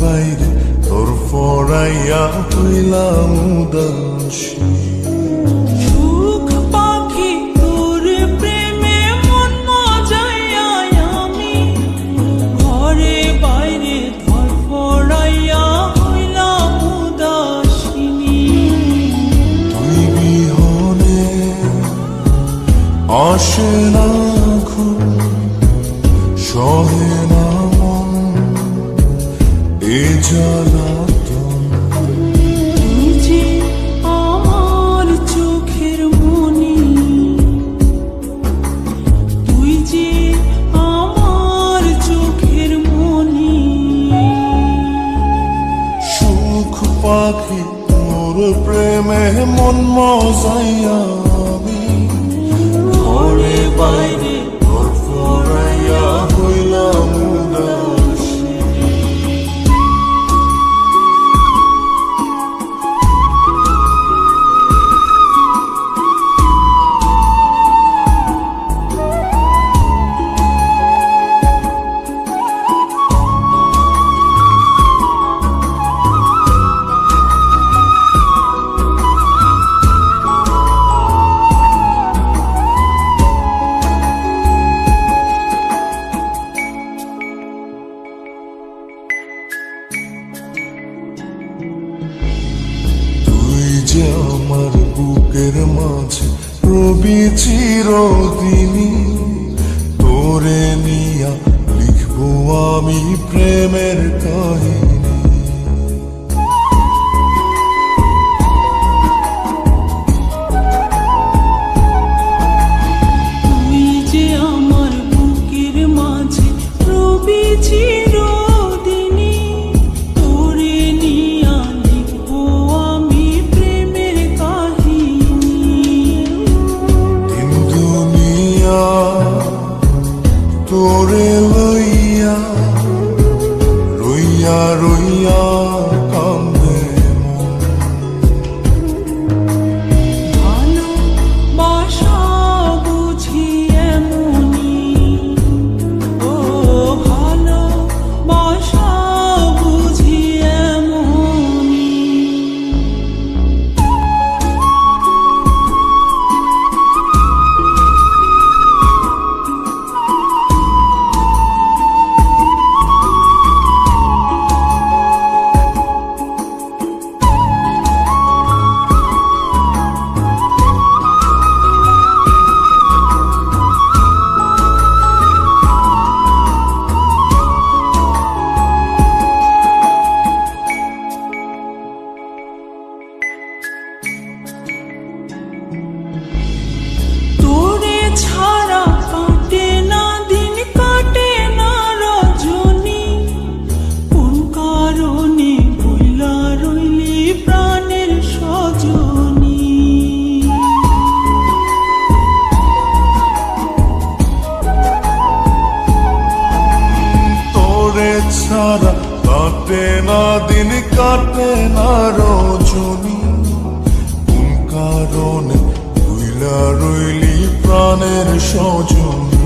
বাইরে তোর ফরাইয়া হইলাম উদাসী। সুখ পাখি তোর প্রেমে মন মজাইয়া আমি ঘরে বাইরে ধরফরাইয়া হইলাম উদাসিনী। তুই বিহনে আসে না ঘুম, সহে না মন এ জ্বালাতন। তুই যে আমার চোখের মনি, তুই যে আমার চোখের মনি। সুখ পাখি তোর প্রেমে মন মজাইয়া আমি ঘরে বাইরে তোর ফরাইয়া হইলাম উদাসী। যে আমার বুকের মাঝে রবি চিরদিনই, তোরে নিয়া লিখবো আমি প্রেমের কাহিনী। তুই যে আমার বুকের মাঝে রবি চিরদিনই, তোরে নিয়া লিখবো আমি প্রেমের কাহিনী। দিন দুনিয়া তোরে লইয়া রইয়া রইয়া কান্দে মন। ভালোবাসা বুঝি এমনি, ও ভালোবাসা বুঝি এমনি। তোরে ছাড়া কাটে না দিন, কাটে না রজনী। কোন কারণে ভুলা রইলি প্রাণের সজনী। তোরে ছাড়া কাটে না দিন, কাটে না রজনী। কোন কারণে ভুইলা রইলি প্রাণের সজনী।